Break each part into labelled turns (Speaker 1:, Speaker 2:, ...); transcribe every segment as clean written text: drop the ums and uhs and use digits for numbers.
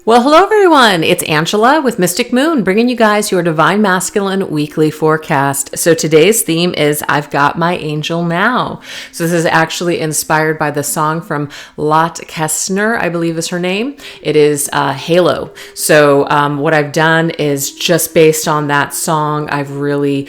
Speaker 1: Well, hello everyone. It's Angela with Mystic Moon, bringing you guys your Divine Masculine weekly forecast. So today's theme is I've Got My Angel Now. So this is actually inspired by the song from Lot Kestner, I believe is her name. It is Halo. So what I've done is just based on that song, I've really,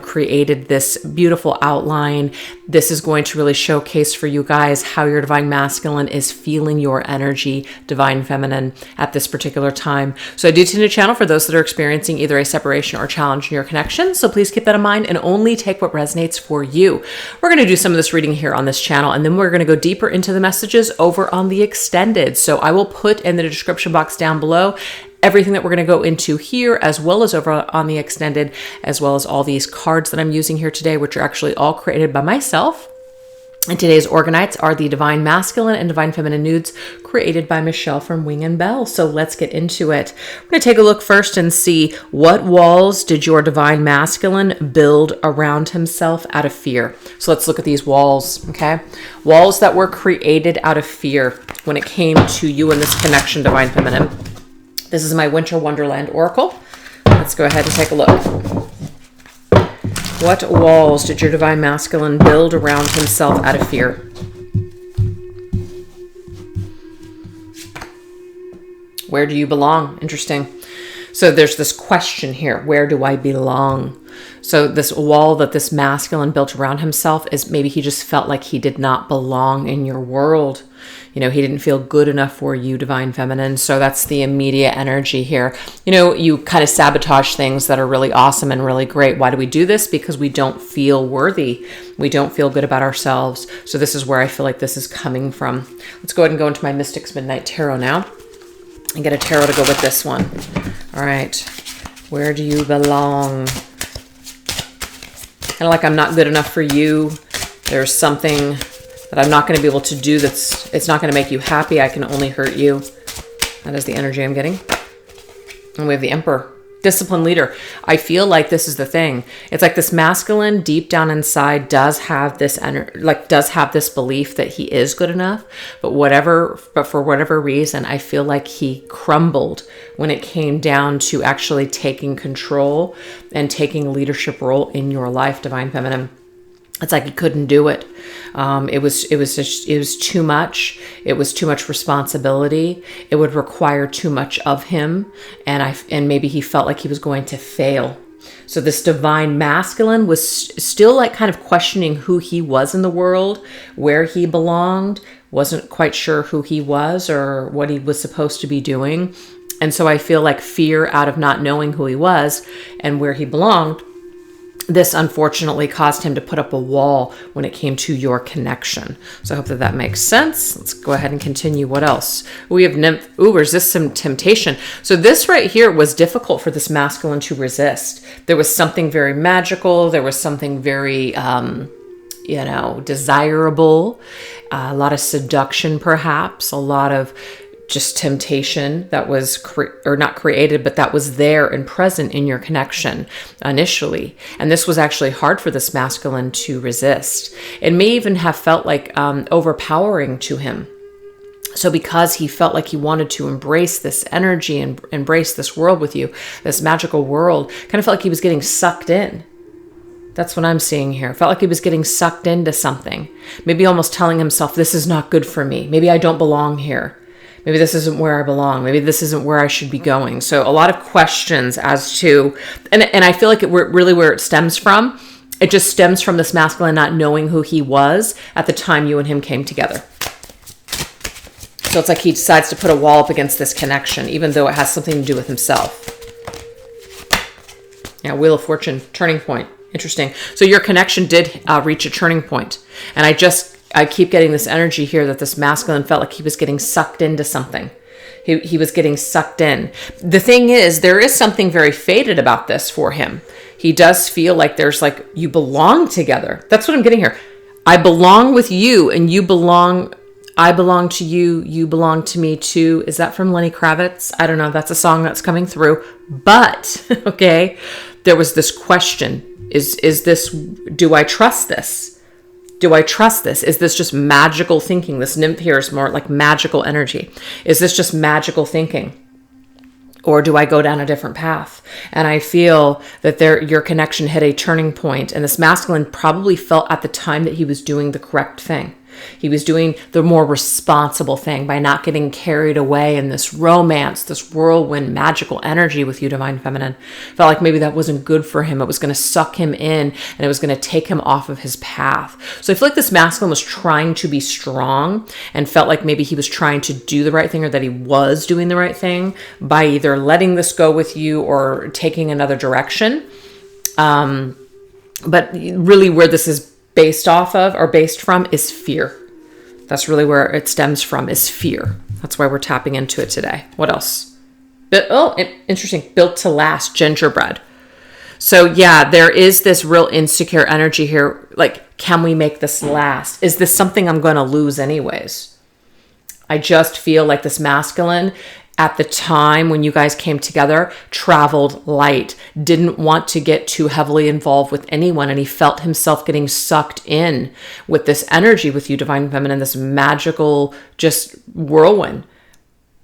Speaker 1: created this beautiful outline. This is going to really showcase for you guys how your Divine Masculine is feeling your energy, Divine Feminine, at this particular time. So I do tend to channel for those that are experiencing either a separation or challenge in your connection. So please keep that in mind and only take what resonates for you. We're going to do some of this reading here on this channel, and then we're going to go deeper into the messages over on the extended. So I will put in the description box down below everything that we're going to go into here, as well as over on the extended, as well as all these cards that I'm using here today, which are actually all created by myself. And today's Organites are the Divine Masculine and Divine Feminine nudes created by Michelle from Wing and Bell. So let's get into it. We're going to take a look first and see what walls did your Divine Masculine build around himself out of fear. So let's look at these walls, okay? Walls that were created out of fear when it came to you and this connection, Divine Feminine. This is my Winter Wonderland Oracle. Let's go ahead and take a look. What walls did your Divine Masculine build around himself out of fear? Where do you belong? Interesting. So there's this question here. Where do I belong? So this wall that this masculine built around himself is maybe he just felt like he did not belong in your world. He didn't feel good enough for you, Divine Feminine. So that's the immediate energy here. You kind of sabotage things that are really awesome and really great. Why do we do this? Because we don't feel worthy. We don't feel good about ourselves. So this is where I feel like this is coming from. Let's go ahead and go into my Mystics Midnight Tarot now and get a tarot to go with this one. All right. Where do you belong? Kind of like I'm not good enough for you. There's something that I'm not going to be able to do it's not going to make you happy. I can only hurt you. That is the energy I'm getting. And we have the Emperor. Disciplined leader. I feel like this is the thing. It's like this masculine deep down inside does have this does have this belief that he is good enough, but for whatever reason, I feel like he crumbled when it came down to actually taking control and taking a leadership role in your life, Divine Feminine. It's like he couldn't do it. It was too much. It was too much responsibility. It would require too much of him. And maybe he felt like he was going to fail. So this Divine Masculine was still like kind of questioning who he was in the world, where he belonged, wasn't quite sure who he was or what he was supposed to be doing. And so I feel like fear out of not knowing who he was and where he belonged, this unfortunately caused him to put up a wall when it came to your connection. So I hope that makes sense. Let's go ahead and continue. What else? We have Nymph. Ooh, resist some temptation. So this right here was difficult for this masculine to resist. There was something very magical. There was something very, desirable. A lot of seduction, perhaps. A lot of just temptation that was not created, but that was there and present in your connection initially. And this was actually hard for this masculine to resist. It may even have felt like overpowering to him. So because he felt like he wanted to embrace this energy and embrace this world with you, this magical world, kind of felt like he was getting sucked in. That's what I'm seeing here. Felt like he was getting sucked into something. Maybe almost telling himself, this is not good for me. Maybe I don't belong here. Maybe this isn't where I belong. Maybe this isn't where I should be going. So a lot of questions as to, and I feel like where it stems from, it just stems from this masculine not knowing who he was at the time you and him came together. So it's like he decides to put a wall up against this connection, even though it has something to do with himself. Yeah, Wheel of Fortune, turning point. Interesting. So your connection did reach a turning point. And I keep getting this energy here that this masculine felt like he was getting sucked into something. He was getting sucked in. The thing is, there is something very fated about this for him. He does feel like there's like, you belong together. That's what I'm getting here. I belong with you and you belong. I belong to you. You belong to me too. Is that from Lenny Kravitz? I don't know. That's a song that's coming through. But, okay, there was this question. Is this, do I trust this? Do I trust this? Is this just magical thinking? This nymph here is more like magical energy. Is this just magical thinking? Or do I go down a different path? And I feel that your connection hit a turning point, and this masculine probably felt at the time that he was doing the correct thing. He was doing the more responsible thing by not getting carried away in this romance, this whirlwind, magical energy with you, Divine Feminine. Felt like maybe that wasn't good for him. It was going to suck him in, and it was going to take him off of his path. So I feel like this masculine was trying to be strong and felt like maybe he was trying to do the right thing, or that he was doing the right thing by either letting this go with you or taking another direction. But really where this is based off of or based from is fear. That's really where it stems from, is fear. That's why we're tapping into it today. What else? Interesting. Built to last, gingerbread. So yeah, there is this real insecure energy here. Like, can we make this last? Is this something I'm going to lose anyways? I just feel like this masculine at the time when you guys came together traveled light, didn't want to get too heavily involved with anyone, and he felt himself getting sucked in with this energy with you, Divine Feminine, this magical just whirlwind.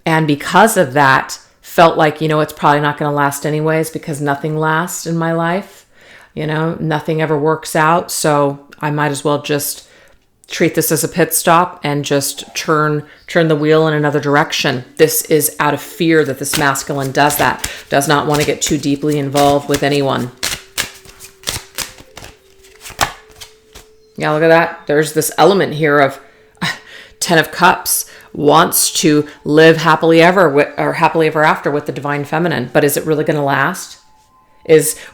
Speaker 1: And because of that, felt like, it's probably not going to last anyways, because nothing lasts in my life. Nothing ever works out. So I might as well just treat this as a pit stop and just turn the wheel in another direction. This is out of fear that this masculine does that. Does not want to get too deeply involved with anyone. Yeah, look at that. There's this element here of 10 of Cups. Wants to live happily ever after with the Divine Feminine. But is it really going to last?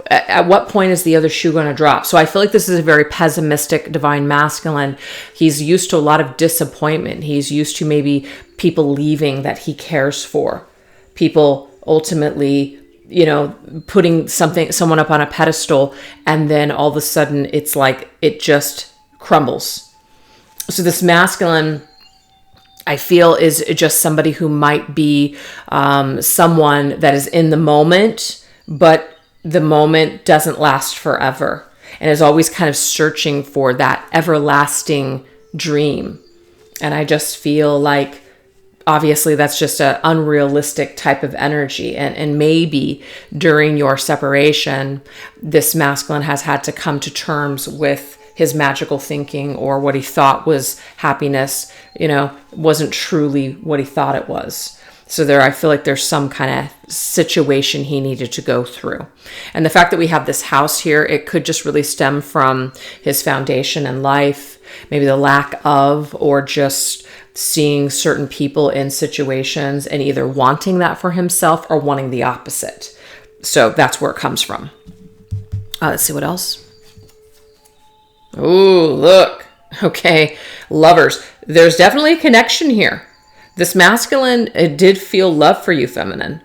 Speaker 1: At what point is the other shoe going to drop? So I feel like this is a very pessimistic Divine Masculine. He's used to a lot of disappointment. He's used to maybe people leaving that he cares for. People ultimately, putting someone up on a pedestal, and then all of a sudden it's like it just crumbles. So this masculine, I feel, is just somebody who might be someone that is in the moment, but the moment doesn't last forever, and is always kind of searching for that everlasting dream. And I just feel like, obviously, that's just an unrealistic type of energy. And maybe during your separation, this masculine has had to come to terms with his magical thinking, or what he thought was happiness, wasn't truly what he thought it was. So I feel like there's some kind of situation he needed to go through. And the fact that we have this house here, it could just really stem from his foundation in life, maybe the lack of, or just seeing certain people in situations and either wanting that for himself or wanting the opposite. So that's where it comes from. Let's see what else. Ooh, look. Okay, lovers. There's definitely a connection here. This masculine, it did feel love for you, feminine.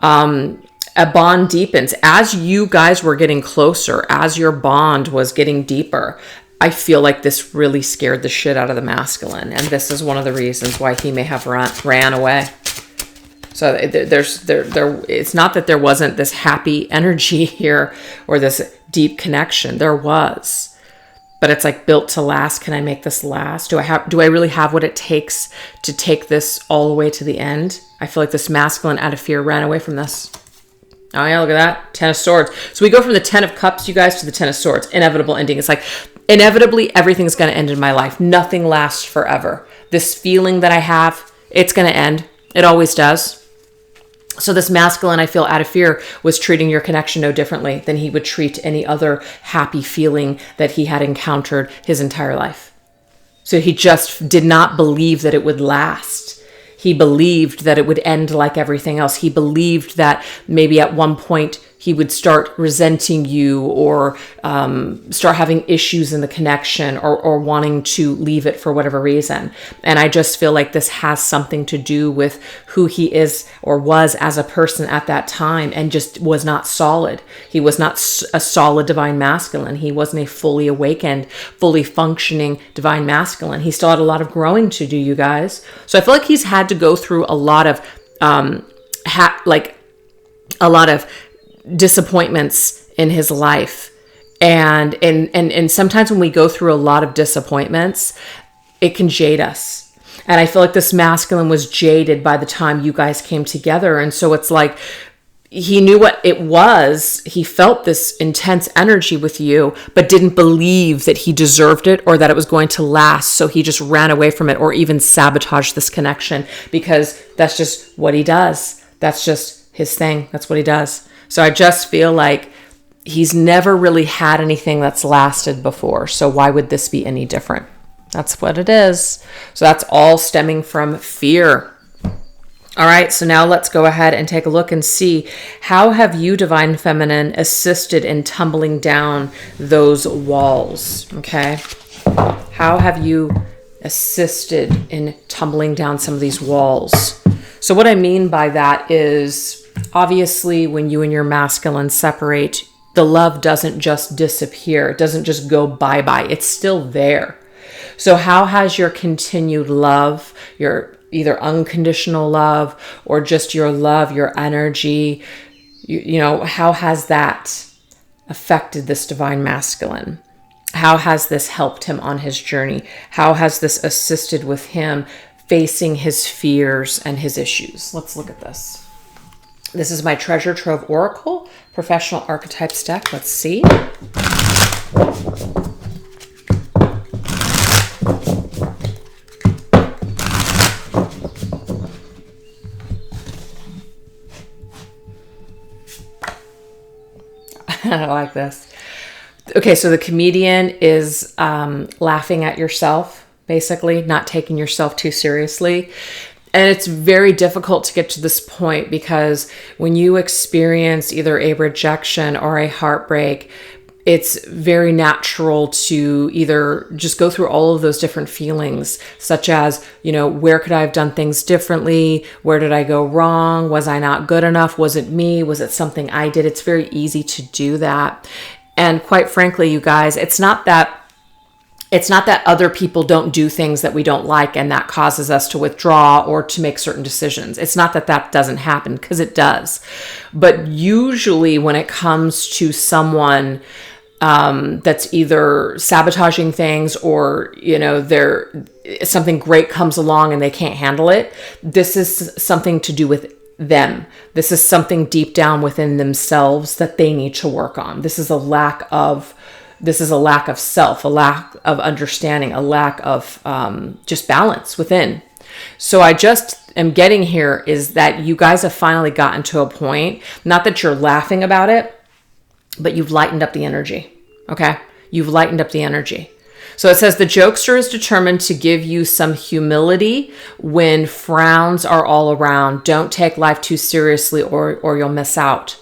Speaker 1: A bond deepens. As you guys were getting closer, as your bond was getting deeper, I feel like this really scared the shit out of the masculine. And this is one of the reasons why he may have ran away. So it's not that there wasn't this happy energy here or this deep connection. There was. But it's like, built to last. Can I make this last? Do I really have what it takes to take this all the way to the end? I feel like this masculine, out of fear, ran away from this. Oh yeah, look at that. 10 of Swords. So we go from the 10 of Cups, you guys, to the 10 of Swords. Inevitable ending. It's like, inevitably, everything's going to end in my life. Nothing lasts forever. This feeling that I have, it's going to end. It always does. So this masculine, I feel, out of fear, was treating your connection no differently than he would treat any other happy feeling that he had encountered his entire life. So he just did not believe that it would last. He believed that it would end like everything else. He believed that maybe at one point he would start resenting you, or start having issues in the connection, or wanting to leave it for whatever reason. And I just feel like this has something to do with who he is or was as a person at that time, and just was not solid. He was not a solid divine masculine. He wasn't a fully awakened, fully functioning divine masculine. He still had a lot of growing to do, you guys. So I feel like he's had to go through a lot of disappointments in his life. And sometimes when we go through a lot of disappointments, it can jade us. And I feel like this masculine was jaded by the time you guys came together. And so it's like, he knew what it was. He felt this intense energy with you, but didn't believe that he deserved it or that it was going to last. So he just ran away from it or even sabotaged this connection because that's just what he does. That's just his thing. That's what he does. So I just feel like he's never really had anything that's lasted before. So why would this be any different? That's what it is. So that's all stemming from fear. All right, so now let's go ahead and take a look and see, how have you, Divine Feminine, assisted in tumbling down those walls? Okay, how have you assisted in tumbling down some of these walls? So what I mean by that is, obviously, when you and your masculine separate, the love doesn't just disappear. It doesn't just go bye-bye. It's still there. So how has your continued love, your either unconditional love or just your love, your energy, you know, how has that affected this divine masculine? How has this helped him on his journey? How has this assisted with him facing his fears and his issues? Let's look at this. This is my Treasure Trove Oracle Professional Archetypes deck. Let's see. I like this. Okay, so the comedian is laughing at yourself, basically, not taking yourself too seriously. And it's very difficult to get to this point because when you experience either a rejection or a heartbreak, it's very natural to either just go through all of those different feelings, such as, you know, where could I have done things differently? Where did I go wrong? Was I not good enough? Was it me? Was it something I did? It's very easy to do that. And quite frankly, you guys, it's not that other people don't do things that we don't like and that causes us to withdraw or to make certain decisions. It's not that that doesn't happen, because it does. But usually when it comes to someone that's either sabotaging things or, you know, something great comes along and they can't handle it, this is something to do with them. This is something deep down within themselves that they need to work on. This is a lack of self, a lack of understanding, a lack of just balance within. So I just am getting here is that you guys have finally gotten to a point, not that you're laughing about it, but you've lightened up the energy. Okay? You've lightened up the energy. So it says the jokester is determined to give you some humility when frowns are all around. Don't take life too seriously or you'll miss out.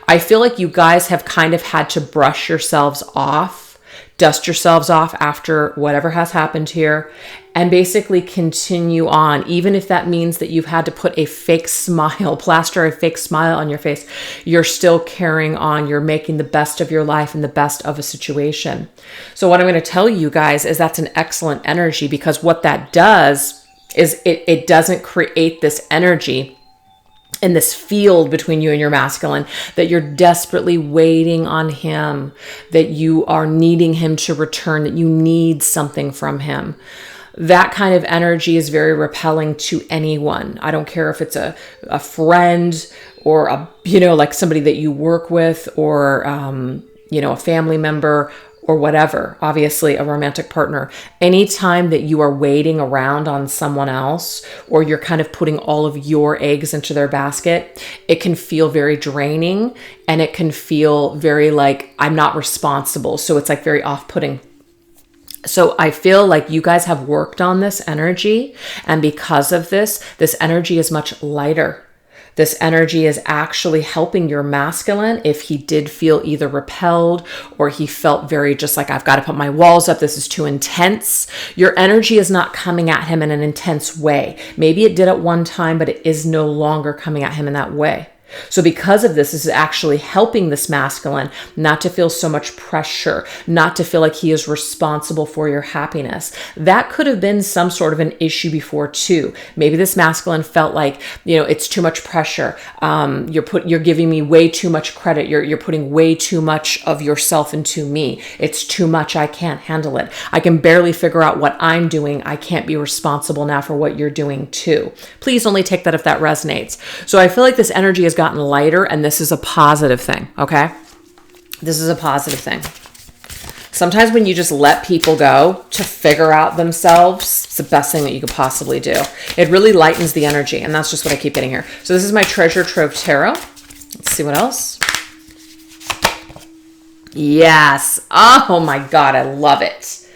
Speaker 1: I feel like you guys have kind of had to brush yourselves off, dust yourselves off after whatever has happened here, and basically continue on, even if that means that you've had to put a fake smile, plaster a fake smile on your face. You're still carrying on. You're making the best of your life and the best of a situation. So what I'm going to tell you guys is that's an excellent energy, because what that does is it doesn't create this energy in this field between you and your masculine that you're desperately waiting on him, that you are needing him to return, that you need something from him. That kind of energy is very repelling to anyone. I don't care if it's a friend or like somebody that you work with, or a family member, or whatever, obviously a romantic partner. Anytime that you are waiting around on someone else, or you're kind of putting all of your eggs into their basket, it can feel very draining, and it can feel very like, I'm not responsible. So it's like very off-putting. So I feel like you guys have worked on this energy, and because of this energy is much lighter. This energy is actually helping your masculine if he did feel either repelled or he felt very just like, I've got to put my walls up. This is too intense. Your energy is not coming at him in an intense way. Maybe it did at one time, but it is no longer coming at him in that way. So because of this is actually helping this masculine not to feel so much pressure, not to feel like he is responsible for your happiness. That could have been some sort of an issue before too. Maybe this masculine felt like, it's too much pressure. You're giving me way too much credit. You're putting way too much of yourself into me. It's too much. I can't handle it. I can barely figure out what I'm doing. I can't be responsible now for what you're doing too. Please only take that if that resonates. So I feel like this energy has gotten lighter, and this is a positive thing, okay? This is a positive thing. Sometimes when you just let people go to figure out themselves, it's the best thing that you could possibly do. It really lightens the energy, and that's just what I keep getting here. So this is my Treasure Trove Tarot. Let's see what else. Yes. Oh my God, I love it.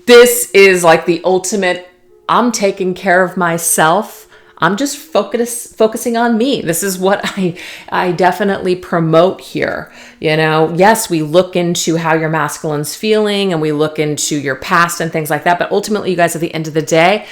Speaker 1: This is like the ultimate, I'm taking care of myself. I'm just focusing on me. This is what I definitely promote here. You know, yes, we look into how your masculine's feeling and we look into your past and things like that. But ultimately, you guys, at the end of the day,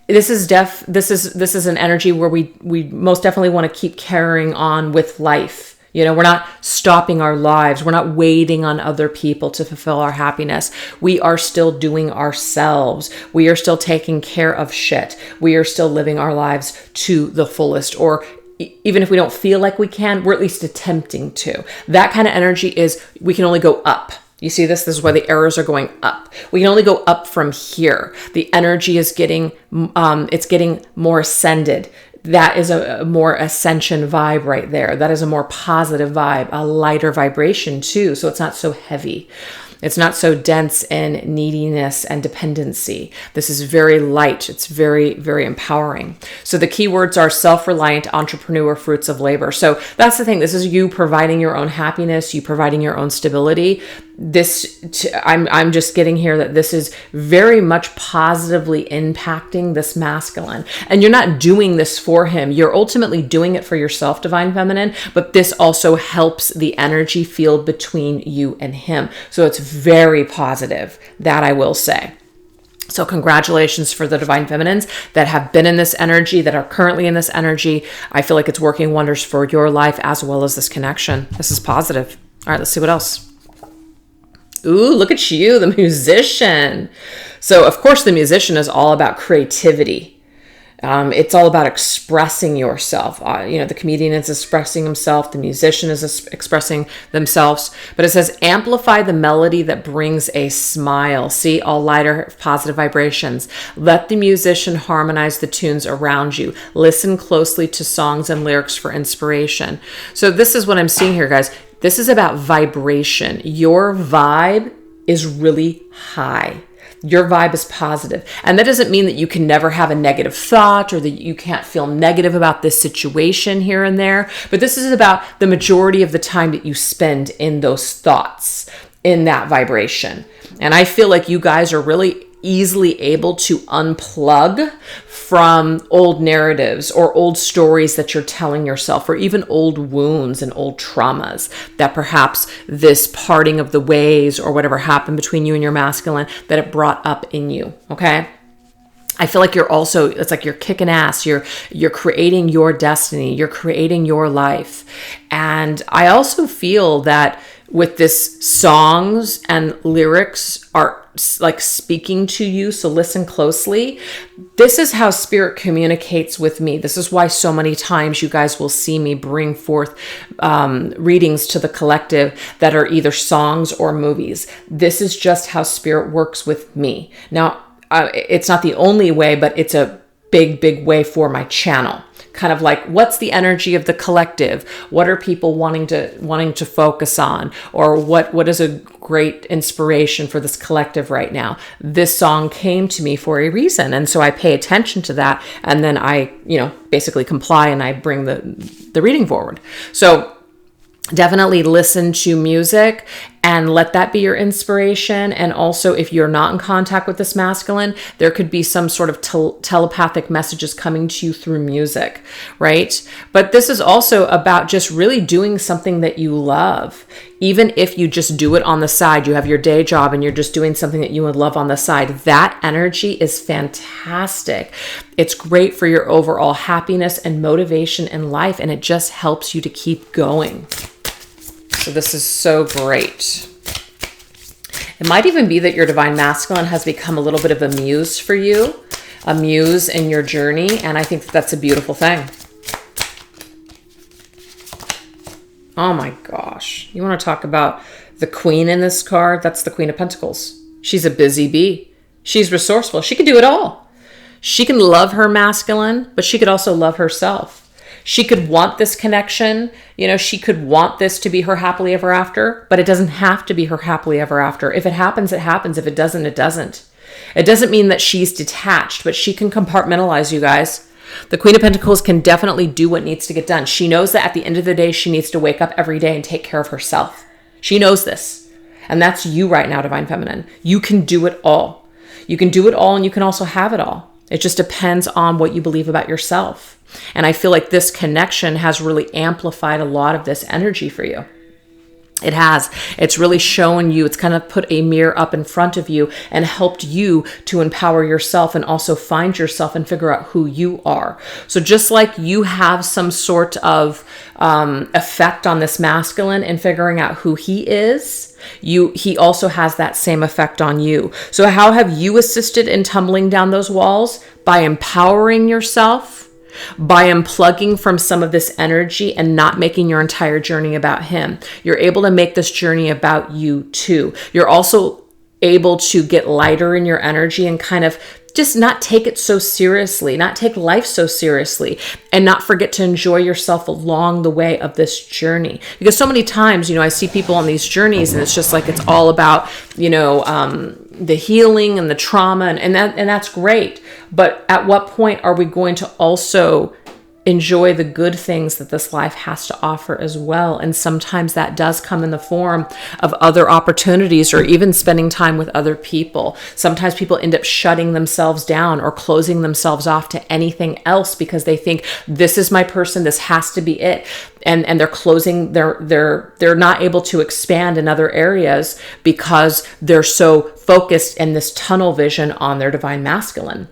Speaker 1: this is an energy where we most definitely want to keep carrying on with life. You know, we're not stopping our lives. We're not waiting on other people to fulfill our happiness. We are still doing ourselves. We are still taking care of shit. We are still living our lives to the fullest. Or even if we don't feel like we can, we're at least attempting to. That kind of energy is, we can only go up. You see this? This is why the arrows are going up. We can only go up from here. The energy is getting more ascended. That is a more ascension vibe right there. That is a more positive vibe, a lighter vibration too. So it's not so heavy. It's not so dense in neediness and dependency. This is very light. It's very, very empowering. So the keywords are self-reliant, entrepreneur, fruits of labor. So that's the thing. This is you providing your own happiness, you providing your own stability. I'm just getting here that this is very much positively impacting this masculine. And you're not doing this for him. You're ultimately doing it for yourself, Divine Feminine, but this also helps the energy field between you and him. So it's very positive, that I will say. So congratulations for the Divine Feminines that have been in this energy, that are currently in this energy. I feel like it's working wonders for your life as well as this connection. This is positive. All right, let's see what else. Ooh, look at you, the musician. So of course the musician is all about creativity. It's all about expressing yourself. The comedian is expressing himself. The musician is expressing themselves. But it says, amplify the melody that brings a smile. See, all lighter, positive vibrations. Let the musician harmonize the tunes around you. Listen closely to songs and lyrics for inspiration. So this is what I'm seeing here, guys. This is about vibration. Your vibe is really high. Your vibe is positive. And that doesn't mean that you can never have a negative thought or that you can't feel negative about this situation here and there. But this is about the majority of the time that you spend in those thoughts, in that vibration. And I feel like you guys are really easily able to unplug from old narratives or old stories that you're telling yourself, or even old wounds and old traumas that perhaps this parting of the ways or whatever happened between you and your masculine, that it brought up in you. Okay. I feel like it's like you're kicking ass. You're creating your destiny. You're creating your life. And I also feel that with this, songs and lyrics are like speaking to you. So listen closely. This is how spirit communicates with me. This is why so many times you guys will see me bring forth readings to the collective that are either songs or movies. This is just how spirit works with me. Now, it's not the only way, but it's a big, big way for my channel. Kind of like, what's the energy of the collective? What are people wanting to focus on? Or what is a great inspiration for this collective right now? This song came to me for a reason. And so I pay attention to that. And then I, basically comply and I bring the reading forward. So definitely listen to music and let that be your inspiration. And also, if you're not in contact with this masculine, there could be some sort of telepathic messages coming to you through music, right? But this is also about just really doing something that you love. Even if you just do it on the side, you have your day job and you're just doing something that you would love on the side, that energy is fantastic. It's great for your overall happiness and motivation in life, and it just helps you to keep going. So this is so great. It might even be that your divine masculine has become a little bit of a muse for you, a muse in your journey. And I think that's a beautiful thing. Oh my gosh. You want to talk about the queen in this card? That's the Queen of Pentacles. She's a busy bee. She's resourceful. She can do it all. She can love her masculine, but she could also love herself. She could want this connection. She could want this to be her happily ever after, but it doesn't have to be her happily ever after. If it happens, it happens. If it doesn't, it doesn't. It doesn't mean that she's detached, but she can compartmentalize, you guys. The Queen of Pentacles can definitely do what needs to get done. She knows that at the end of the day, she needs to wake up every day and take care of herself. She knows this. And that's you right now, Divine Feminine. You can do it all. You can do it all, and you can also have it all. It just depends on what you believe about yourself. And I feel like this connection has really amplified a lot of this energy for you. It has. It's really shown you, it's kind of put a mirror up in front of you and helped you to empower yourself and also find yourself and figure out who you are. So just like you have some sort of effect on this masculine in figuring out who he is, he also has that same effect on you. So how have you assisted in tumbling down those walls? By empowering yourself, by unplugging from some of this energy and not making your entire journey about him. You're able to make this journey about you too. You're also able to get lighter in your energy and kind of just not take it so seriously, not take life so seriously, and not forget to enjoy yourself along the way of this journey. Because so many times, I see people on these journeys and it's just like, it's all about, the healing and the trauma and that's great. But at what point are we going to also enjoy the good things that this life has to offer as well? And sometimes that does come in the form of other opportunities or even spending time with other people. Sometimes people end up shutting themselves down or closing themselves off to anything else because they think, this is my person, this has to be it. And they're closing, they're not able to expand in other areas because they're so focused in this tunnel vision on their divine masculine.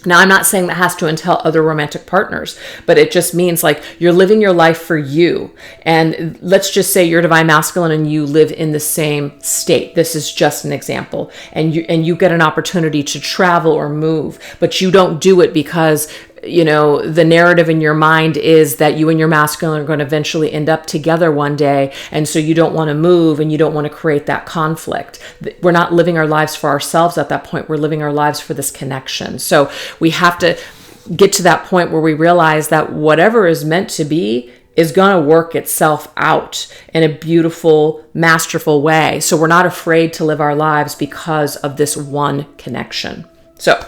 Speaker 1: Now, I'm not saying that has to entail other romantic partners, but it just means like you're living your life for you. And let's just say you're divine masculine and you live in the same state. This is just an example. And you get an opportunity to travel or move, but you don't do it because the narrative in your mind is that you and your masculine are going to eventually end up together one day. And so you don't want to move and you don't want to create that conflict. We're not living our lives for ourselves at that point. We're living our lives for this connection. So we have to get to that point where we realize that whatever is meant to be is going to work itself out in a beautiful, masterful way. So we're not afraid to live our lives because of this one connection. So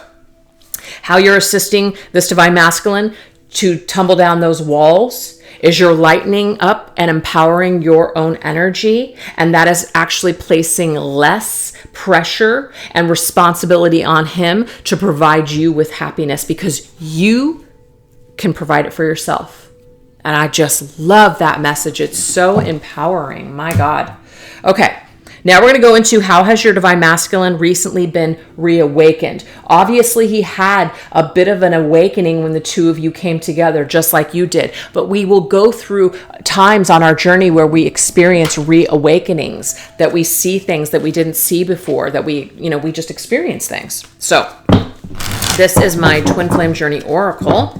Speaker 1: how you're assisting this divine masculine to tumble down those walls is you're lightening up and empowering your own energy. And that is actually placing less pressure and responsibility on him to provide you with happiness because you can provide it for yourself. And I just love that message. It's so empowering. My God. Okay. Now we're going to go into how has your divine masculine recently been reawakened. Obviously, he had a bit of an awakening when the two of you came together, just like you did. But we will go through times on our journey where we experience reawakenings, that we see things that we didn't see before, that we just experience things. So this is my Twin Flame Journey Oracle.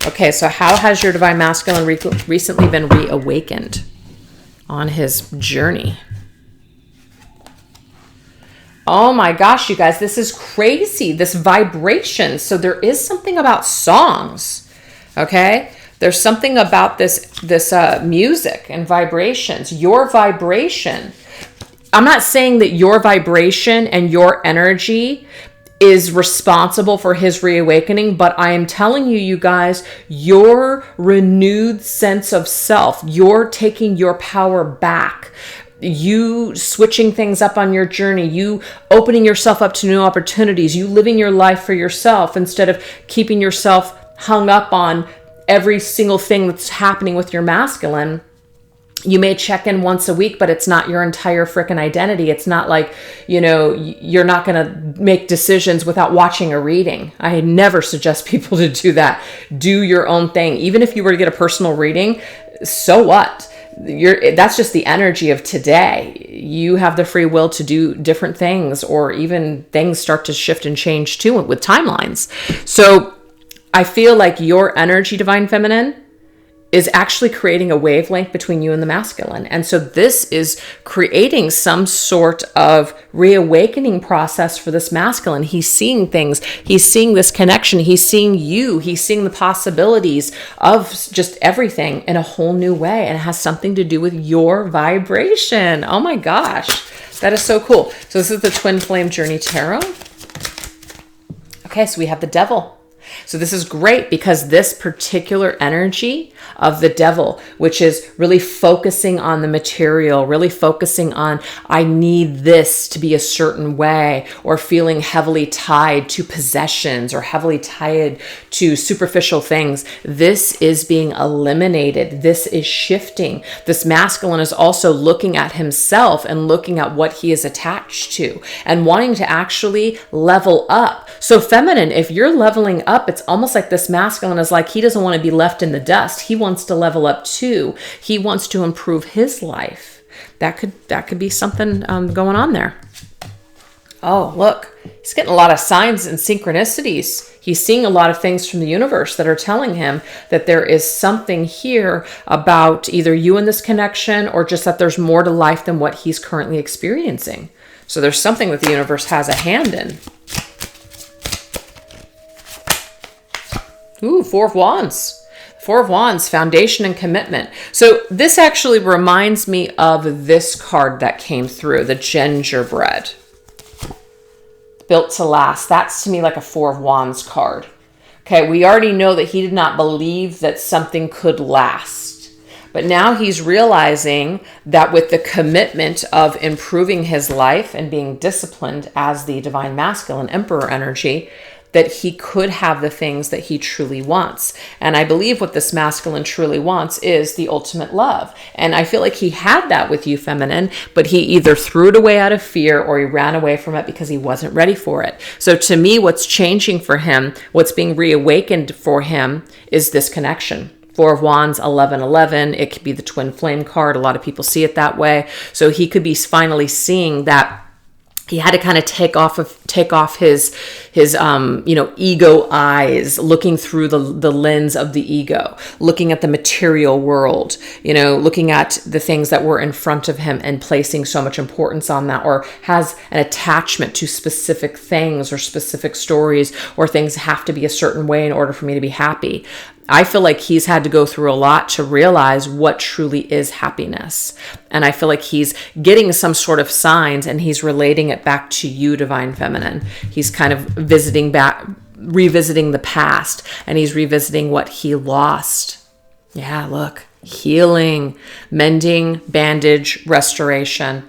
Speaker 1: Okay, so how has your divine masculine recently been reawakened on his journey? Oh my gosh, you guys, this is crazy. This vibration. So there is something about songs, okay? There's something about this music and vibrations. Your vibration. I'm not saying that your vibration and your energy is responsible for his reawakening, but I am telling you guys, your renewed sense of self, you're taking your power back, you switching things up on your journey, you opening yourself up to new opportunities, you living your life for yourself instead of keeping yourself hung up on every single thing that's happening with your masculine. You may check in once a week, but it's not your entire freaking identity. It's not like, you're not going to make decisions without watching a reading. I never suggest people to do that. Do your own thing. Even if you were to get a personal reading, so what? That's just the energy of today. You have the free will to do different things, or even things start to shift and change too with timelines. So I feel like your energy, divine feminine, is actually creating a wavelength between you and the masculine. And so this is creating some sort of reawakening process for this masculine. He's seeing things. He's seeing this connection. He's seeing you. He's seeing the possibilities of just everything in a whole new way. And it has something to do with your vibration. Oh my gosh. That is so cool. So this is the Twin Flame Journey Tarot. Okay, so we have the Devil. So this is great because this particular energy of the Devil, which is really focusing on the material, really focusing on, I need this to be a certain way, or feeling heavily tied to possessions or heavily tied to superficial things. This is being eliminated. This is shifting. This masculine is also looking at himself and looking at what he is attached to and wanting to actually level up. So feminine, if you're leveling up, it's almost like this masculine is like, he doesn't want to be left in the dust. He wants to level up too. He wants to improve his life. That could be something going on there. Oh, look, he's getting a lot of signs and synchronicities. He's seeing a lot of things from the universe that are telling him that there is something here about either you and this connection, or just that there's more to life than what he's currently experiencing. So there's something that the universe has a hand in. Ooh, Four of Wands. Four of Wands, foundation and commitment. So this actually reminds me of this card that came through, the gingerbread. Built to last. That's to me like a Four of Wands card. Okay, we already know that he did not believe that something could last. But now he's realizing that with the commitment of improving his life and being disciplined as the divine masculine emperor energy, that he could have the things that he truly wants. And I believe what this masculine truly wants is the ultimate love. And I feel like he had that with you, feminine, but he either threw it away out of fear or he ran away from it because he wasn't ready for it. So to me, what's changing for him, what's being reawakened for him, is this connection. Four of Wands, 1111. It could be the twin flame card. A lot of people see it that way. So he could be finally seeing that he had to kind of take off his ego eyes, looking through the lens of the ego, looking at the material world, looking at the things that were in front of him and placing so much importance on that, or has an attachment to specific things or specific stories, or things have to be a certain way in order for me to be happy. I feel like he's had to go through a lot to realize what truly is happiness. And I feel like he's getting some sort of signs and he's relating it back to you, divine feminine. He's kind of revisiting the past, and he's revisiting what he lost. Yeah, look, healing, mending, bandage, restoration.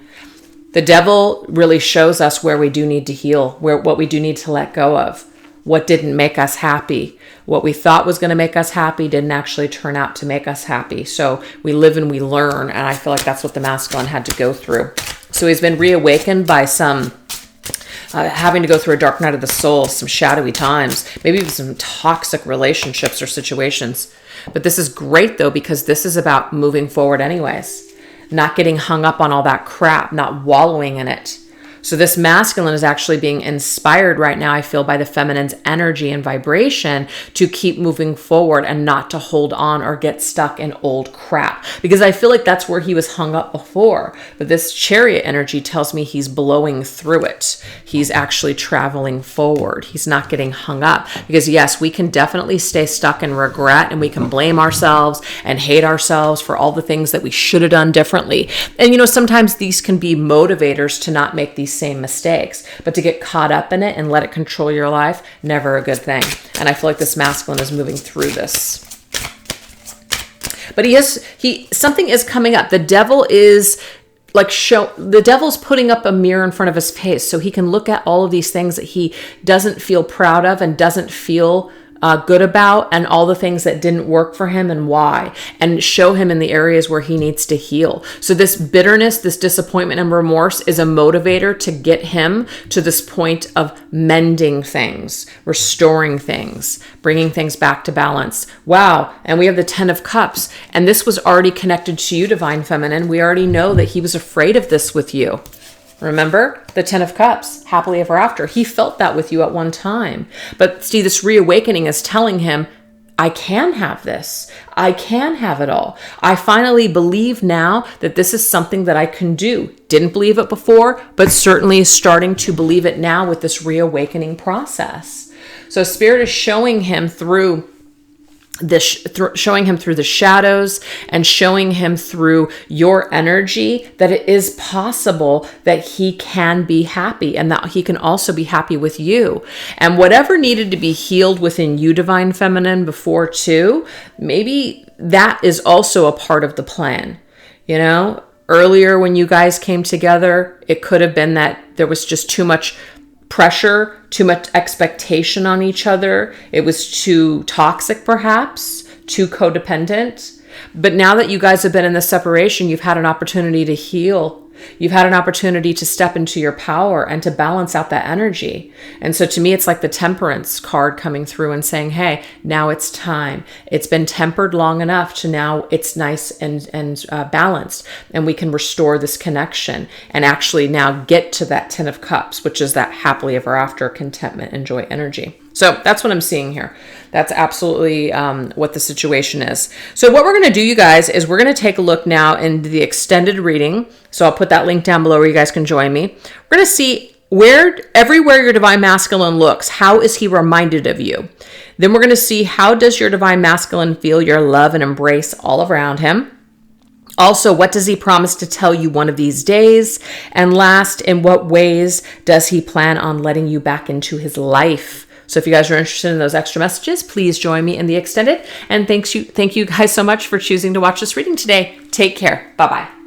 Speaker 1: The Devil really shows us where we do need to heal, what we do need to let go of, what didn't make us happy. What we thought was going to make us happy didn't actually turn out to make us happy. So we live and we learn. And I feel like that's what the masculine had to go through. So he's been reawakened by some having to go through a dark night of the soul, some shadowy times, maybe even some toxic relationships or situations. But this is great though, because this is about moving forward anyways, not getting hung up on all that crap, not wallowing in it. So this masculine is actually being inspired right now, I feel, by the feminine's energy and vibration to keep moving forward and not to hold on or get stuck in old crap. Because I feel like that's where he was hung up before. But this Chariot energy tells me he's blowing through it. He's actually traveling forward. He's not getting hung up. Because yes, we can definitely stay stuck in regret, and we can blame ourselves and hate ourselves for all the things that we should have done differently. And sometimes these can be motivators to not make these same mistakes, but to get caught up in it and let it control your life, never a good thing. And I feel like this masculine is moving through this. But something is coming up. The Devil is the Devil's putting up a mirror in front of his face so he can look at all of these things that he doesn't feel proud of and doesn't feel good about, and all the things that didn't work for him and why, and show him in the areas where he needs to heal. So this bitterness, this disappointment and remorse is a motivator to get him to this point of mending things, restoring things, bringing things back to balance. Wow. And we have the 10 of Cups, and this was already connected to you, divine feminine. We already know that he was afraid of this with you. Remember the 10 of Cups, happily ever after. He felt that with you at one time. But see, this reawakening is telling him, I can have this. I can have it all. I finally believe now that this is something that I can do. Didn't believe it before, but certainly starting to believe it now with this reawakening process. So Spirit is showing him through showing him through the shadows and showing him through your energy that it is possible that he can be happy and that he can also be happy with you. And whatever needed to be healed within you, Divine Feminine, before too, maybe that is also a part of the plan. You know, earlier when you guys came together, it could have been that there was just too much pressure, too much expectation on each other. It was too toxic, perhaps, too codependent. But now that you guys have been in this separation, you've had an opportunity to heal. You've had an opportunity to step into your power and to balance out that energy. And so to me, it's like the Temperance card coming through and saying, hey, now it's time. It's been tempered long enough to now it's nice and balanced. And we can restore this connection and actually now get to that 10 of Cups, which is that happily ever after contentment and joy energy. So that's what I'm seeing here. That's absolutely what the situation is. So what we're going to do, you guys, is we're going to take a look now into the extended reading. So I'll put that link down below where you guys can join me. We're going to see everywhere your Divine Masculine looks, how is he reminded of you? Then we're going to see how does your Divine Masculine feel your love and embrace all around him? Also, what does he promise to tell you one of these days? And last, in what ways does he plan on letting you back into his life? So if you guys are interested in those extra messages, please join me in the extended. And thank you guys so much for choosing to watch this reading today. Take care. Bye-bye.